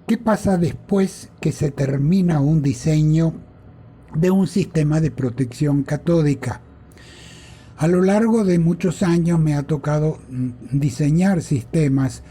¿Qué pasa después que se termina un diseño de un sistema de protección catódica? A lo largo de muchos años me ha tocado diseñar sistemas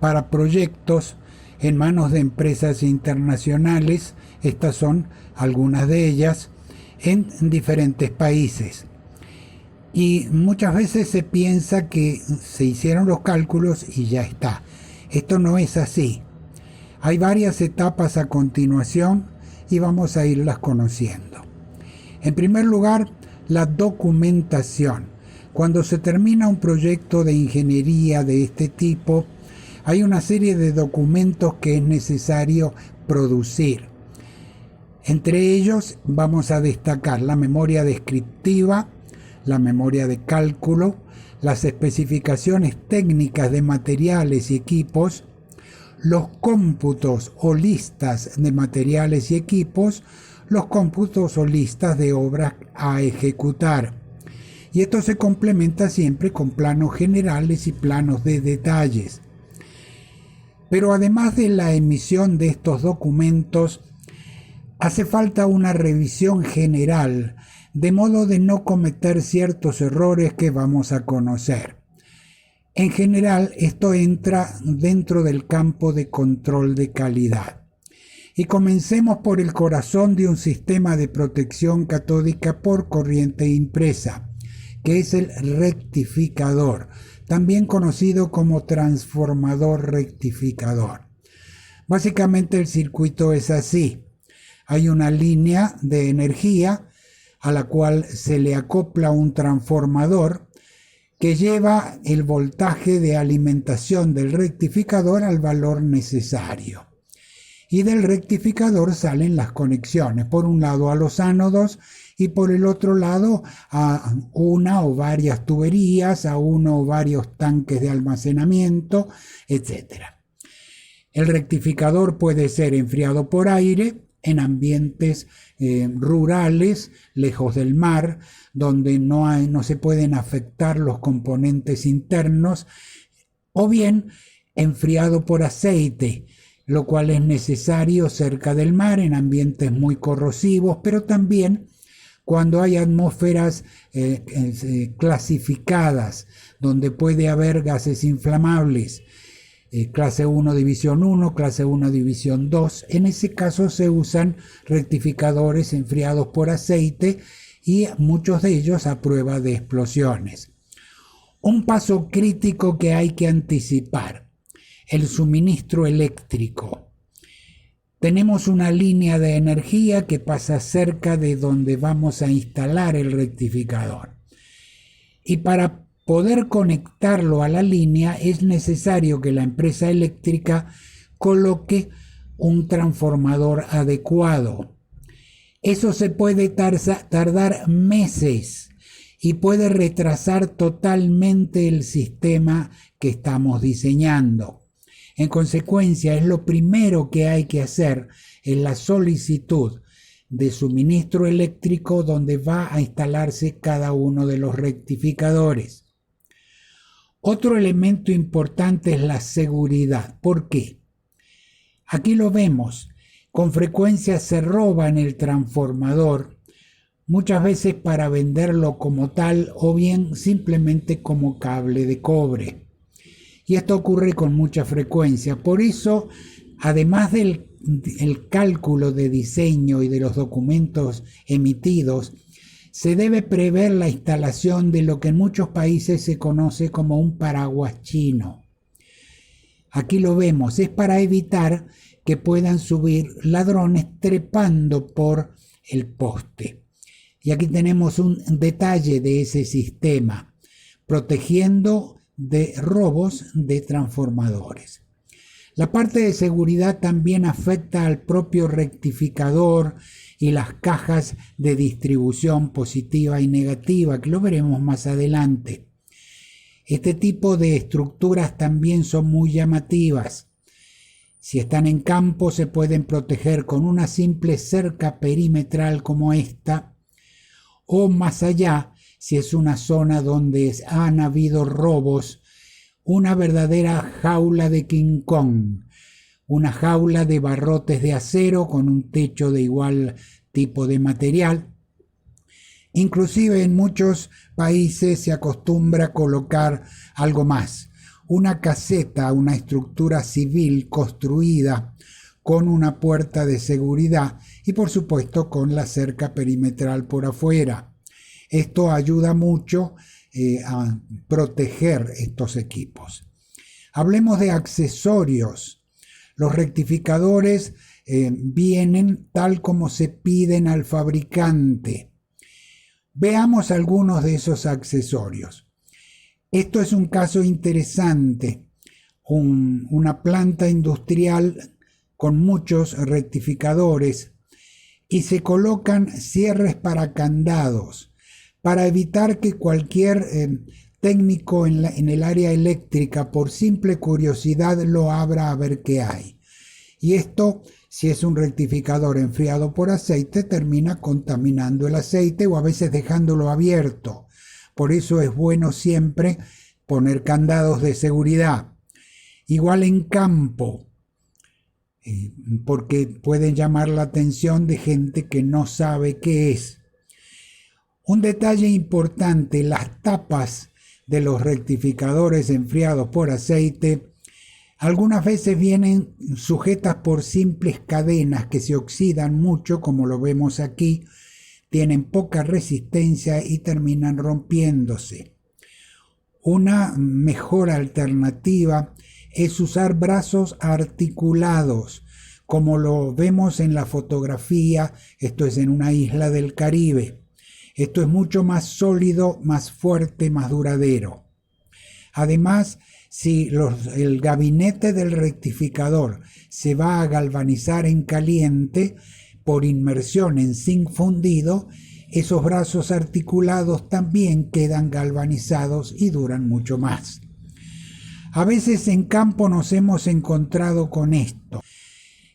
para proyectos en manos de empresas internacionales. Estas son algunas de ellas en diferentes países. Y muchas veces se piensa que se hicieron los cálculos y ya está. Esto no es así. Hay varias etapas a continuación y vamos a irlas conociendo. En primer lugar, la documentación. Cuando se termina un proyecto de ingeniería de este tipo, hay una serie de documentos que es necesario producir. Entre ellos vamos a destacar la memoria descriptiva, la memoria de cálculo, las especificaciones técnicas de materiales y equipos, los cómputos o listas de materiales y equipos, los cómputos o listas de obras a ejecutar. Y esto se complementa siempre con planos generales y planos de detalles. Pero además de la emisión de estos documentos, hace falta una revisión general, de modo de no cometer ciertos errores que vamos a conocer. En general, esto entra dentro del campo de control de calidad. Y comencemos por el corazón de un sistema de protección catódica por corriente impresa, que es el rectificador, también conocido como transformador rectificador. Básicamente el circuito es así. Hay una línea de energía a la cual se le acopla un transformador que lleva el voltaje de alimentación del rectificador al valor necesario. Y del rectificador salen las conexiones, por un lado a los ánodos y por el otro lado a una o varias tuberías, a uno o varios tanques de almacenamiento, etc. El rectificador puede ser enfriado por aire en ambientes rurales, lejos del mar, donde no se pueden afectar los componentes internos, o bien enfriado por aceite, lo cual es necesario cerca del mar en ambientes muy corrosivos, pero también cuando hay atmósferas clasificadas, donde puede haber gases inflamables, clase 1 división 1, clase 1 división 2. En ese caso se usan rectificadores enfriados por aceite y muchos de ellos a prueba de explosiones. Un paso crítico que hay que anticipar: el suministro eléctrico. Tenemos una línea de energía que pasa cerca de donde vamos a instalar el rectificador. Y para poder conectarlo a la línea es necesario que la empresa eléctrica coloque un transformador adecuado. Eso se puede tardar meses y puede retrasar totalmente el sistema que estamos diseñando. En consecuencia, es lo primero que hay que hacer en la solicitud de suministro eléctrico donde va a instalarse cada uno de los rectificadores. Otro elemento importante es la seguridad. ¿Por qué? Aquí lo vemos. Con frecuencia se roban el transformador, muchas veces para venderlo como tal o bien simplemente como cable de cobre. Y esto ocurre con mucha frecuencia. Por eso, además del cálculo de diseño y de los documentos emitidos, se debe prever la instalación de lo que en muchos países se conoce como un paraguas chino. Aquí lo vemos, es para evitar que puedan subir ladrones trepando por el poste. Y aquí tenemos un detalle de ese sistema, protegiendo de robos de transformadores. La parte de seguridad también afecta al propio rectificador y las cajas de distribución positiva y negativa, que lo veremos más adelante. Este tipo de estructuras también son muy llamativas. Si están en campo, se pueden proteger con una simple cerca perimetral como esta, o más allá, si es una zona donde han habido robos, una verdadera jaula de King Kong, una jaula de barrotes de acero con un techo de igual tipo de material. Inclusive en muchos países se acostumbra a colocar algo más, una caseta, una estructura civil construida con una puerta de seguridad y por supuesto con la cerca perimetral por afuera. Esto ayuda mucho a proteger estos equipos. Hablemos de accesorios. Los rectificadores vienen tal como se piden al fabricante. Veamos algunos de esos accesorios. Esto es un caso interesante. Una planta industrial con muchos rectificadores y se colocan cierres para candados para evitar que cualquier técnico en el área eléctrica por simple curiosidad lo abra a ver qué hay. Y esto, si es un rectificador enfriado por aceite, termina contaminando el aceite o a veces dejándolo abierto. Por eso es bueno siempre poner candados de seguridad. Igual en campo, porque pueden llamar la atención de gente que no sabe qué es. Un detalle importante, las tapas de los rectificadores enfriados por aceite algunas veces vienen sujetas por simples cadenas que se oxidan mucho, como lo vemos aquí, tienen poca resistencia y terminan rompiéndose. Una mejor alternativa es usar brazos articulados, como lo vemos en la fotografía, esto es en una isla del Caribe. Esto es mucho más sólido, más fuerte, más duradero. Además, si el gabinete del rectificador se va a galvanizar en caliente por inmersión en zinc fundido, esos brazos articulados también quedan galvanizados y duran mucho más. A veces en campo nos hemos encontrado con esto.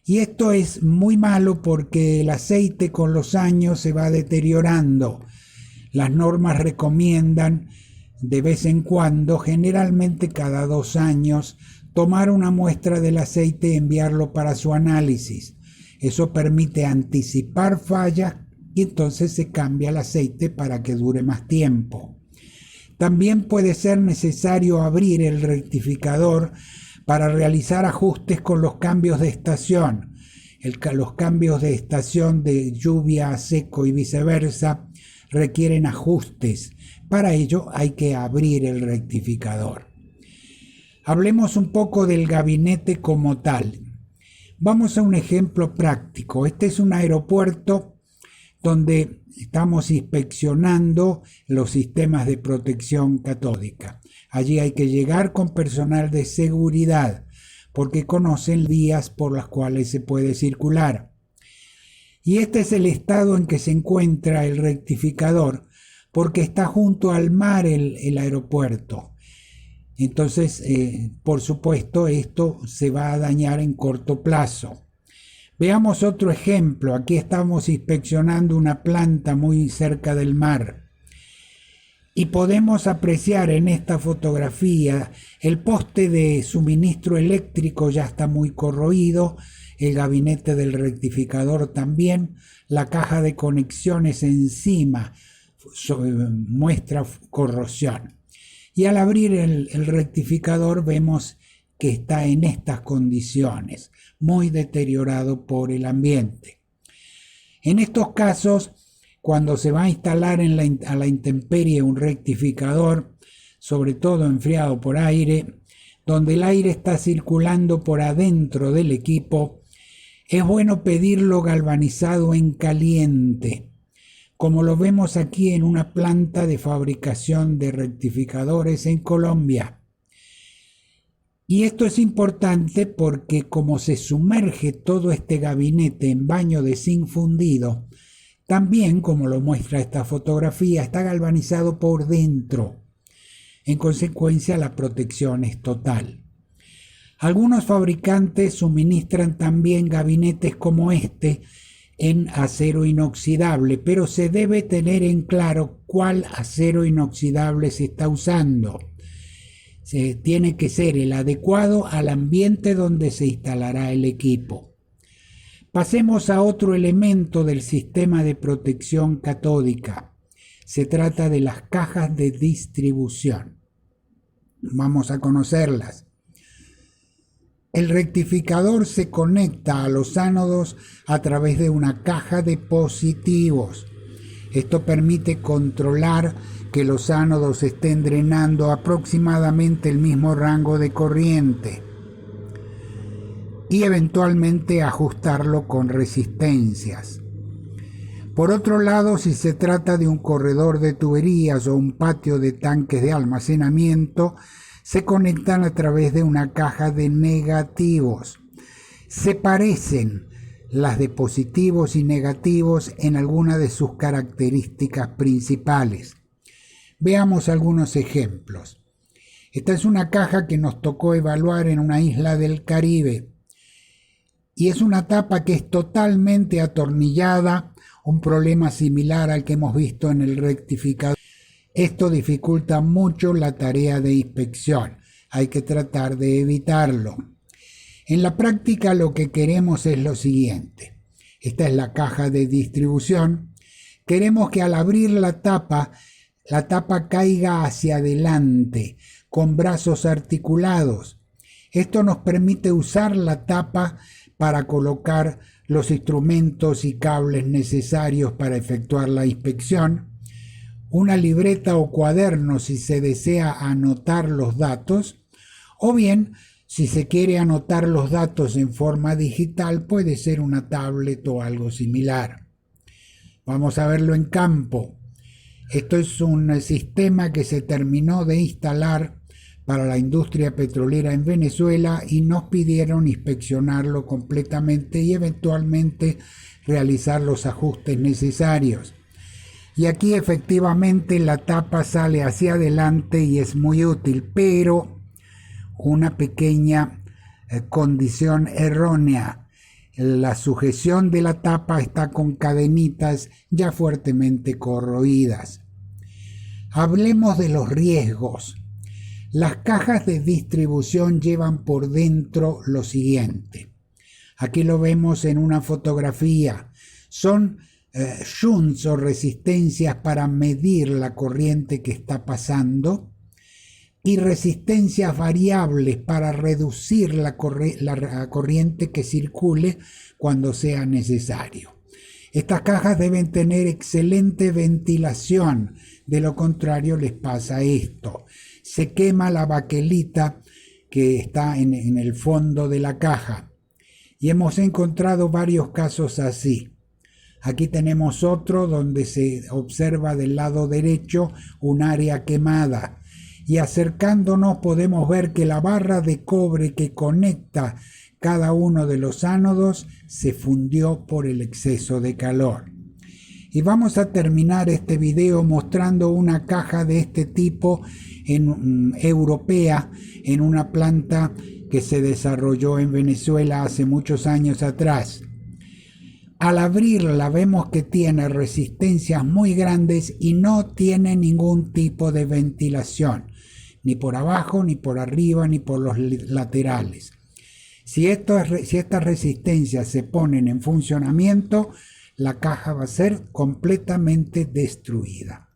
Y esto es muy malo porque el aceite con los años se va deteriorando. Las normas recomiendan de vez en cuando, generalmente cada 2 años, tomar una muestra del aceite y enviarlo para su análisis. Eso permite anticipar fallas y entonces se cambia el aceite para que dure más tiempo. También puede ser necesario abrir el rectificador para realizar ajustes con los cambios de estación. Los cambios de estación de lluvia a seco y viceversa requieren ajustes. Para ello hay que abrir el rectificador. Hablemos un poco del gabinete como tal. Vamos a un ejemplo práctico. Este es un aeropuerto donde estamos inspeccionando los sistemas de protección catódica. Allí hay que llegar con personal de seguridad porque conocen vías por las cuales se puede circular. Y este es el estado en que se encuentra el rectificador porque está junto al mar el aeropuerto. Entonces, por supuesto, esto se va a dañar en corto plazo. Veamos otro ejemplo. Aquí estamos inspeccionando una planta muy cerca del mar. Y podemos apreciar en esta fotografía el poste de suministro eléctrico ya está muy corroído, el gabinete del rectificador también, la caja de conexiones encima muestra corrosión. Y al abrir el rectificador vemos que está en estas condiciones, muy deteriorado por el ambiente. En estos casos, cuando se va a instalar a la intemperie un rectificador, sobre todo enfriado por aire, donde el aire está circulando por adentro del equipo, es bueno pedirlo galvanizado en caliente, como lo vemos aquí en una planta de fabricación de rectificadores en Colombia. Y esto es importante porque como se sumerge todo este gabinete en baño de zinc fundido, también, como lo muestra esta fotografía, está galvanizado por dentro. En consecuencia, la protección es total. Algunos fabricantes suministran también gabinetes como este en acero inoxidable, pero se debe tener en claro cuál acero inoxidable se está usando. tiene que ser el adecuado al ambiente donde se instalará el equipo. Pasemos a otro elemento del sistema de protección catódica. Se trata de las cajas de distribución. Vamos a conocerlas. El rectificador se conecta a los ánodos a través de una caja de positivos. Esto permite controlar que los ánodos estén drenando aproximadamente el mismo rango de corriente y eventualmente ajustarlo con resistencias. Por otro lado, si se trata de un corredor de tuberías o un patio de tanques de almacenamiento, se conectan a través de una caja de negativos. Se parecen las de positivos y negativos en algunas de sus características principales. Veamos algunos ejemplos. Esta es una caja que nos tocó evaluar en una isla del Caribe y es una tapa que es totalmente atornillada, un problema similar al que hemos visto en el rectificador. Esto dificulta mucho la tarea de inspección, hay que tratar de evitarlo. En la práctica lo que queremos es lo siguiente. Esta es la caja de distribución. Queremos que al abrir la tapa caiga hacia adelante, con brazos articulados. Esto nos permite usar la tapa para colocar los instrumentos y cables necesarios para efectuar la inspección, una libreta o cuaderno si se desea anotar los datos, o bien, si se quiere anotar los datos en forma digital, puede ser una tablet o algo similar. Vamos a verlo en campo. Esto es un sistema que se terminó de instalar para la industria petrolera en Venezuela y nos pidieron inspeccionarlo completamente y eventualmente realizar los ajustes necesarios. Y aquí efectivamente la tapa sale hacia adelante y es muy útil, pero una pequeña condición errónea. La sujeción de la tapa está con cadenitas ya fuertemente corroídas. Hablemos de los riesgos. Las cajas de distribución llevan por dentro lo siguiente. Aquí lo vemos en una fotografía. Son shunts o resistencias para medir la corriente que está pasando y resistencias variables para reducir la corriente que circule cuando sea necesario. Estas cajas deben tener excelente ventilación, de lo contrario les pasa esto. Se quema la baquelita que está en el fondo de la caja y hemos encontrado varios casos así. Aquí tenemos otro donde se observa del lado derecho un área quemada y acercándonos podemos ver que la barra de cobre que conecta cada uno de los ánodos se fundió por el exceso de calor. Y vamos a terminar este video mostrando una caja de este tipo europea en una planta que se desarrolló en Venezuela hace muchos años atrás. Al abrirla vemos que tiene resistencias muy grandes y no tiene ningún tipo de ventilación, ni por abajo, ni por arriba, ni por los laterales. Si estas resistencias se ponen en funcionamiento, la caja va a ser completamente destruida.